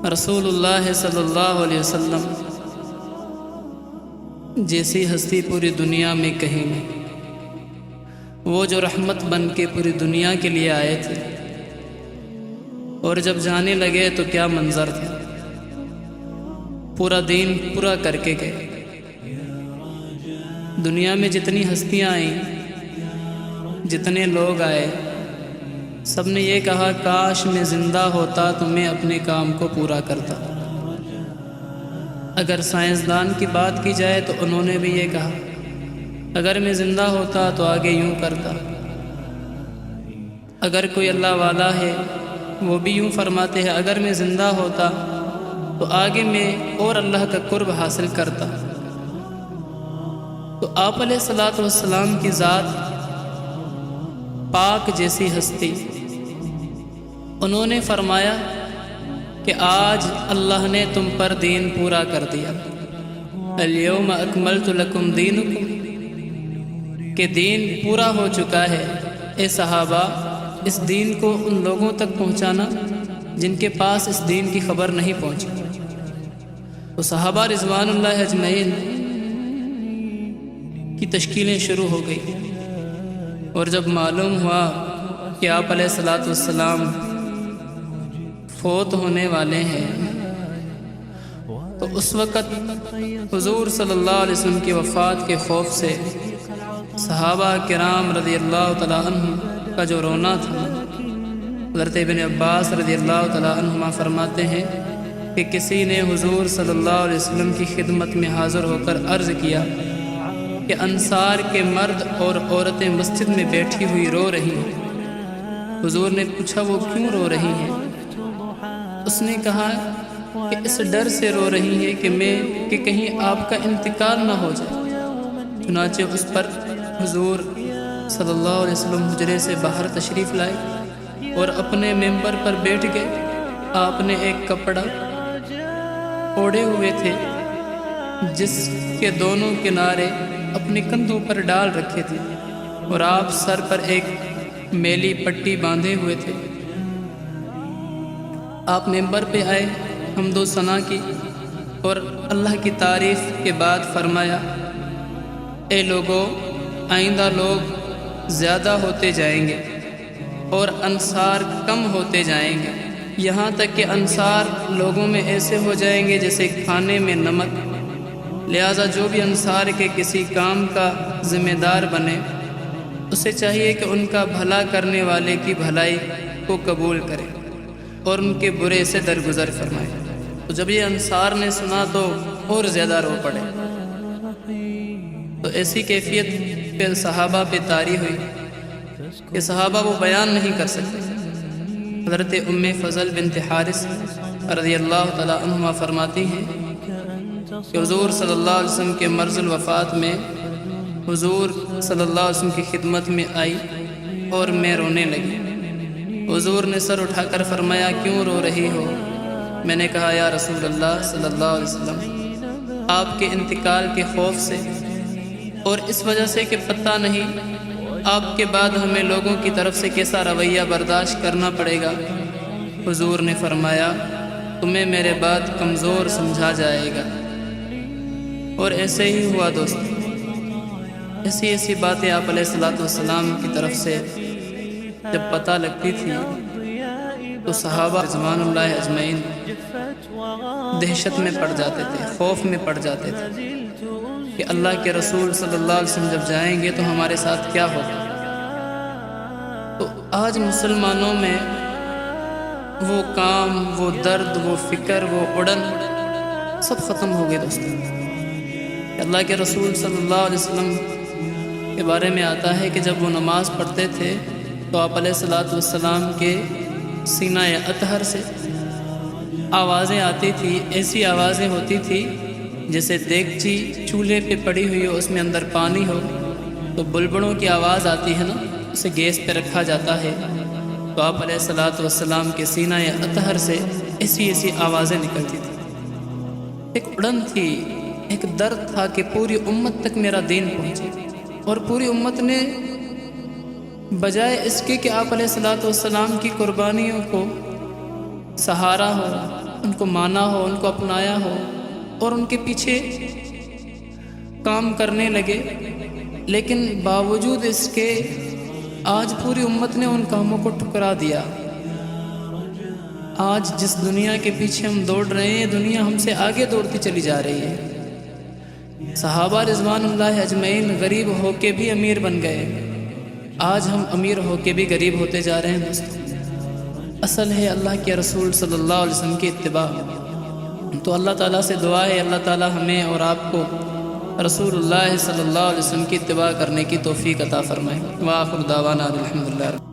رسول اللہ صلی اللہ علیہ وسلم جیسی ہستی پوری دنیا میں کہیں نہیں، وہ جو رحمت بن کے پوری دنیا کے لیے آئے تھے، اور جب جانے لگے تو کیا منظر تھا، پورا دین پورا کر کے گئے۔ دنیا میں جتنی ہستیاں آئیں، جتنے لوگ آئے، سب نے یہ کہا کاش میں زندہ ہوتا تو میں اپنے کام کو پورا کرتا۔ اگر سائنسدان کی بات کی جائے تو انہوں نے بھی یہ کہا اگر میں زندہ ہوتا تو آگے یوں کرتا۔ اگر کوئی اللہ والا ہے وہ بھی یوں فرماتے ہیں اگر میں زندہ ہوتا تو آگے میں اور اللہ کا قرب حاصل کرتا۔ تو آپ علیہ الصلوۃ والسلام کی ذات پاک جیسی ہستی، انہوں نے فرمایا کہ آج اللہ نے تم پر دین پورا کر دیا، الیوم اکملت لکم دینکم، کہ دین پورا ہو چکا ہے۔ اے صحابہ، اس دین کو ان لوگوں تک پہنچانا جن کے پاس اس دین کی خبر نہیں پہنچی۔ تو صحابہ رضوان اللہ اجمعین کی تشکیلیں شروع ہو گئی، اور جب معلوم ہوا کہ آپ علیہ الصلوۃ والسلام فوت ہونے والے ہیں، تو اس وقت حضور صلی اللہ علیہ وسلم کی وفات کے خوف سے صحابہ کرام رضی اللہ تعالیٰ عنہ کا جو رونا تھا، حضرت ابن عباس رضی اللہ تعالیٰ عنہما فرماتے ہیں کہ کسی نے حضور صلی اللہ علیہ وسلم کی خدمت میں حاضر ہو کر عرض کیا کہ انصار کے مرد اور عورتیں مسجد میں بیٹھی ہوئی رو رہی ہیں۔ حضور نے پوچھا وہ کیوں رو رہی ہیں؟ اس نے کہا کہ اس ڈر سے رو رہی ہے کہ کہیں آپ کا انتقال نہ ہو جائے۔ چنانچہ اس پر حضور صلی اللہ علیہ وسلم حجرے سے باہر تشریف لائے اور اپنے ممبر پر بیٹھ گئے۔ آپ نے ایک کپڑا اوڑھے ہوئے تھے جس کے دونوں کنارے اپنے کندھوں پر ڈال رکھے تھے، اور آپ سر پر ایک میلی پٹی باندھے ہوئے تھے۔ آپ ممبر پہ آئے، حمد و ثنا کی اور اللہ کی تعریف کے بعد فرمایا اے لوگو، آئندہ لوگ زیادہ ہوتے جائیں گے اور انصار کم ہوتے جائیں گے، یہاں تک کہ انصار لوگوں میں ایسے ہو جائیں گے جیسے کھانے میں نمک۔ لہٰذا جو بھی انصار کے کسی کام کا ذمہ دار بنے، اسے چاہیے کہ ان کا بھلا کرنے والے کی بھلائی کو قبول کرے اور ان کے برے سے درگزر فرمائے۔ تو جب یہ انصار نے سنا تو اور زیادہ رو پڑے۔ تو ایسی کیفیت پھر صحابہ پہ طاری ہوئی کہ صحابہ وہ بیان نہیں کر سکتے۔ حضرت ام فضل بنت حارث رضی اللہ تعالیٰ عنہما فرماتی ہیں کہ حضور صلی اللہ علیہ وسلم کے مرض الوفات میں حضور صلی اللہ علیہ وسلم کی خدمت میں آئی اور میں رونے لگی۔ حضور نے سر اٹھا کر فرمایا کیوں رو رہی ہو؟ میں نے کہا یا رسول اللہ صلی اللہ علیہ وسلم، آپ کے انتقال کے خوف سے اور اس وجہ سے کہ پتہ نہیں آپ کے بعد ہمیں لوگوں کی طرف سے کیسا رویہ برداشت کرنا پڑے گا۔ حضور نے فرمایا تمہیں میرے بعد کمزور سمجھا جائے گا، اور ایسے ہی ہوا دوست۔ ایسی باتیں آپ علیہ الصلوۃ والسلام کی طرف سے جب پتہ لگتی تھی تو صحابہ رضوان اللہ اجمعین دہشت میں پڑ جاتے تھے، خوف میں پڑ جاتے تھے کہ اللہ کے رسول صلی اللہ علیہ وسلم جب جائیں گے تو ہمارے ساتھ کیا ہوگا۔ تو آج مسلمانوں میں وہ کام، وہ درد، وہ فکر، وہ اڑن سب ختم ہو گئے دوستوں۔ اللہ کے رسول صلی اللہ علیہ وسلم کے بارے میں آتا ہے کہ جب وہ نماز پڑھتے تھے تو آپ علیہ الصلوۃ والسلام کے سینہ اطہر سے آوازیں آتی تھی، ایسی آوازیں ہوتی تھی جیسے دیگچی چولہے پہ پڑی ہوئی ہو، اس میں اندر پانی ہو تو بلبلوں کی آواز آتی ہے نا، اسے گیس پہ رکھا جاتا ہے، تو آپ علیہ الصلوۃ والسلام کے سینہ اطہر سے ایسی آوازیں نکلتی تھی۔ ایک اڑن تھی، ایک درد تھا کہ پوری امت تک میرا دین پہنچے، اور پوری امت نے بجائے اس کے کہ آپ علیہ الصلوۃ والسلام کی قربانیوں کو سہارا ہو، ان کو مانا ہو، ان کو اپنایا ہو اور ان کے پیچھے کام کرنے لگے، لیکن باوجود اس کے آج پوری امت نے ان کاموں کو ٹھکرا دیا۔ آج جس دنیا کے پیچھے ہم دوڑ رہے ہیں، دنیا ہم سے آگے دوڑتی چلی جا رہی ہے۔ صحابہ رضوان اللہ اجمعین غریب ہو کے بھی امیر بن گئے، آج ہم امیر ہو کے بھی غریب ہوتے جا رہے ہیں۔ دوستو، اصل ہے اللہ کے رسول صلی اللہ علیہ وسلم کی اتباع۔ تو اللہ تعالیٰ سے دعا ہے اللہ تعالیٰ ہمیں اور آپ کو رسول اللہ صلی اللہ علیہ وسلم کی اتباع کرنے کی توفیق عطا فرمائے۔ وآخر دعوانا الحمدللہ۔